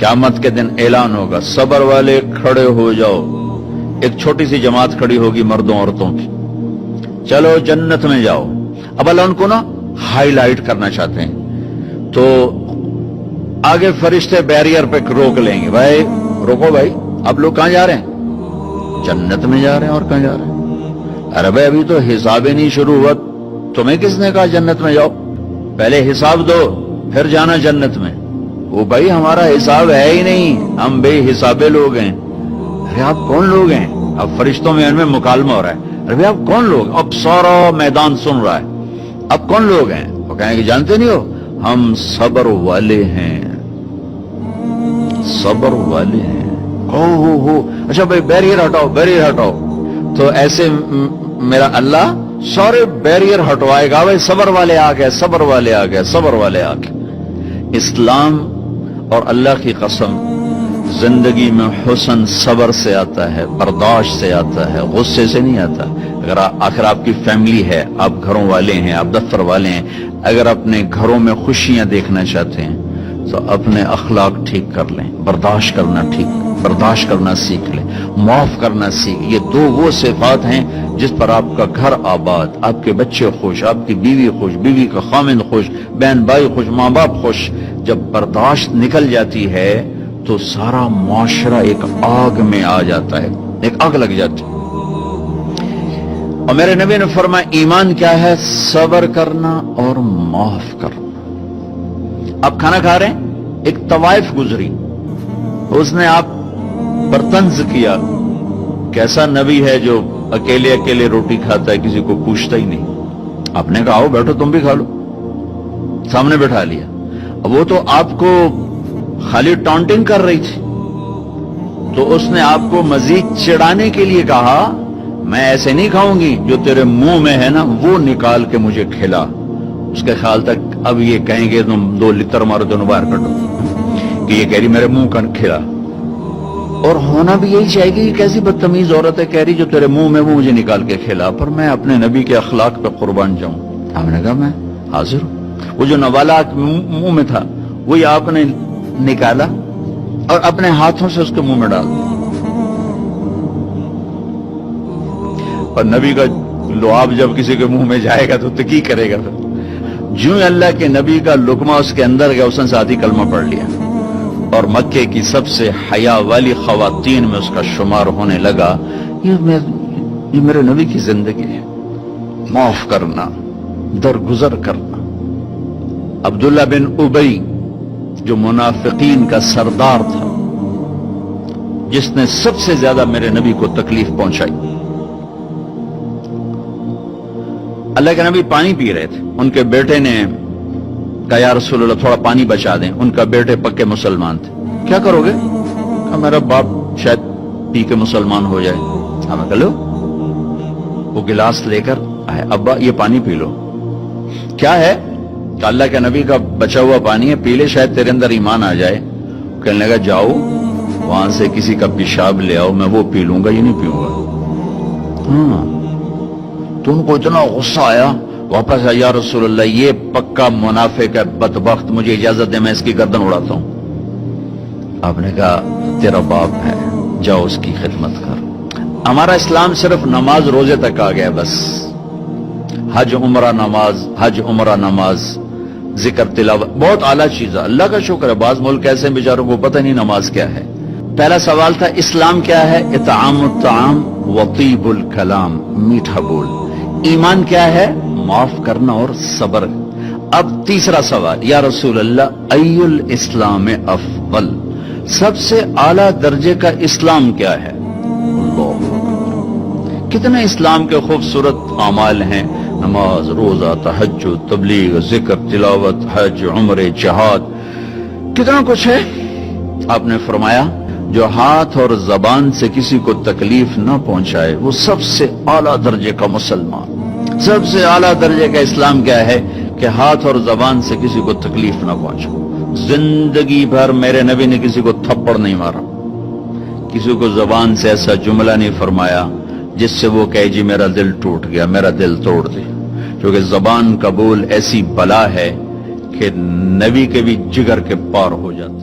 क़यामत के दिन ऐलान होगा, सब्र वाले खड़े हो जाओ। एक छोटी सी जमात खड़ी होगी मर्दों औरतों की, चलो जन्नत में जाओ। अब अल्लाह उनको ना हाईलाइट करना चाहते हैं, तो आगे फरिश्ते बैरियर पे रोक लेंगे, भाई रोको भाई, आप लोग कहां जा रहे हैं? जन्नत में जा रहे हैं। और कहां जा रहे हैं? अरे भाई अभी तो हिसाब ही नहीं शुरू हुआ, तुम्हें किसने कहा जन्नत में जाओ? पहले हिसाब दो फिर जाना जन्नत में। वो भाई हमारा हिसाब है ही नहीं, हम बेहिसाबे लोग हैं। अरे आप कौन लोग हैं? अब फरिश्तों में इनमें मुकालमा हो रहा है, अरे भाई आप कौन लोग? अब सारा मैदान सुन रहा है, अब कौन लोग हैं? वो कहेंगे जानते नहीं हो, हम सब्र वाले हैं, सब्र वाले हैं। हो अच्छा भाई बैरियर हटाओ, बैरियर हटाओ। तो ऐसे मेरा अल्लाह सारे बैरियर हटवाएगा, भाई सब्र वाले आ गए, सब्र वाले आ गए, सब्र वाले आ गए। इस्लाम और अल्लाह की कसम, जिंदगी में हुस्न सब्र से आता है, बर्दाश्त से आता है, गुस्से से नहीं आता। अगर आखिर आपकी फैमिली है, आप घरों वाले हैं, आप दफ्तर वाले हैं, अगर अपने घरों में खुशियां देखना चाहते हैं तो अपने अखलाक ठीक कर लें, बर्दाश्त करना सीख लें, माफ करना सीख। ये दो वो सिफात हैं जिस पर आपका घर आबाद, आपके बच्चे खुश, आपकी बीवी खुश, बीवी का खामिंद खुश, बहन भाई खुश, माँ बाप खुश। जब बर्दाश्त निकल जाती है तो सारा मुआशरा एक आग में आ जाता है, एक आग लग जाती है। और मेरे नबी ने फरमाया ईमान क्या है? सब्र करना और माफ करना। आप खाना खा रहे हैं, एक तवाइफ गुजरी, उसने आप पर तंज किया, कैसा नबी है जो अकेले अकेले रोटी खाता है, किसी को पूछता ही नहीं। आपने कहा आओ बैठो तुम भी खा लो, सामने बैठा लिया। अब वो तो आपको खाली टॉन्टिंग कर रही थी, तो उसने आपको मजीद चिढ़ाने के लिए कहा मैं ऐसे नहीं खाऊंगी, जो तेरे मुंह में है ना वो निकाल के मुझे खिला। उसके ख्याल तक अब ये कहेंगे तुम 2 लितर मारो, दोनों बाहर कटो, कि ये कह रही मेरे मुंह का खिला। और होना भी यही चाहेगी, कैसी बदतमीज औरत है, कह रही जो तेरे मुंह में वो मुझे निकाल के खिला। पर मैं अपने नबी के अखलाक पे कुर्बान जाऊं। हमने कहा मैं हाजिर हूं। वो जो नवाला मुंह में था वही आपने निकाला और अपने हाथों से उसके मुंह में डाल दिया। और नबी का लुआब जब किसी के मुंह में जाएगा तो की करेगा? फिर ज्यों अल्लाह के नबी का लुकमा उसके अंदर गया, उसने साथ ही कलमा पढ़ लिया और मक्के की सबसे हया वाली खवातीन में उसका शुमार होने लगा। ये मेरे नबी की जिंदगी है, माफ करना, दरगुजर करना। अब्दुल्ला बिन उबई जो मुनाफिकीन का सरदार था, जिसने सबसे ज्यादा मेरे नबी को तकलीफ पहुंचाई। अल्लाह के नबी पानी पी रहे थे, उनके बेटे ने कहा या रसूलल्लाह थोड़ा पानी बचा दें। उनका बेटे पक्के मुसलमान थे, क्या करोगे? कहा मेरा बाप शायद पी के मुसलमान हो जाए। हमें कह लो, वो गिलास लेकर आए, अब्बा ये पानी पी लो। क्या है? कि अल्लाह के नबी का बचा हुआ पानी है, पी ले, शायद तेरे अंदर ईमान आ जाए। कहने लगा जाओ वहां से किसी का पेशाब ले आओ, मैं वो पी लूंगा, ये नहीं पीऊंगा। हाँ, तो उनको इतना गुस्सा आया, वापस आया या रसूलल्लाह ये पक्का मुनाफिक है, बदबख्त, मुझे इजाजत दे मैं इसकी गर्दन उड़ाता हूं। आपने कहा तेरा बाप है, जाओ उसकी खिदमत कर। हमारा इस्लाम सिर्फ नमाज रोजे तक आ गया, बस हज उमरा नमाज, हज उमरा नमाज, जिक्र तिलावत, बहुत आला चीज है, अल्लाह का शुक्र है। बाज मुल्क ऐसे बेचारों को पता नहीं नमाज क्या है। पहला सवाल था इस्लाम क्या है? इतामुत ताम वतीबुल कलाम, मीठा बोल। ईमान क्या है? माफ करना और सब्र। अब तीसरा सवाल, या रसूल अल्लाह अय्युल इस्लाम अफजल, सबसे आला दर्जे का इस्लाम क्या है? कितने इस्लाम के खूबसूरत अमाल हैं, नमाज, रोजा, तहज्जुद, तबलीग, जिक्र, तिलावत, हज, उम्रे, जिहाद, कितना कुछ है। आपने फरमाया जो हाथ और जबान से किसी को तकलीफ न पहुंचाए वो सबसे आला दर्जे का मुसलमान। सबसे आला दर्जे का इस्लाम क्या है? कि हाथ और जबान से किसी को तकलीफ न पहुंचाए। जिंदगी भर मेरे नबी ने किसी को थप्पड़ नहीं मारा, किसी को जबान से ऐसा जुमला नहीं फरमाया जिससे वो कहे जी मेरा दिल टूट गया, मेरा दिल तोड़ दे। क्योंकि जबान का बोल ऐसी बला है कि नबी के भी जिगर के पार हो जाता।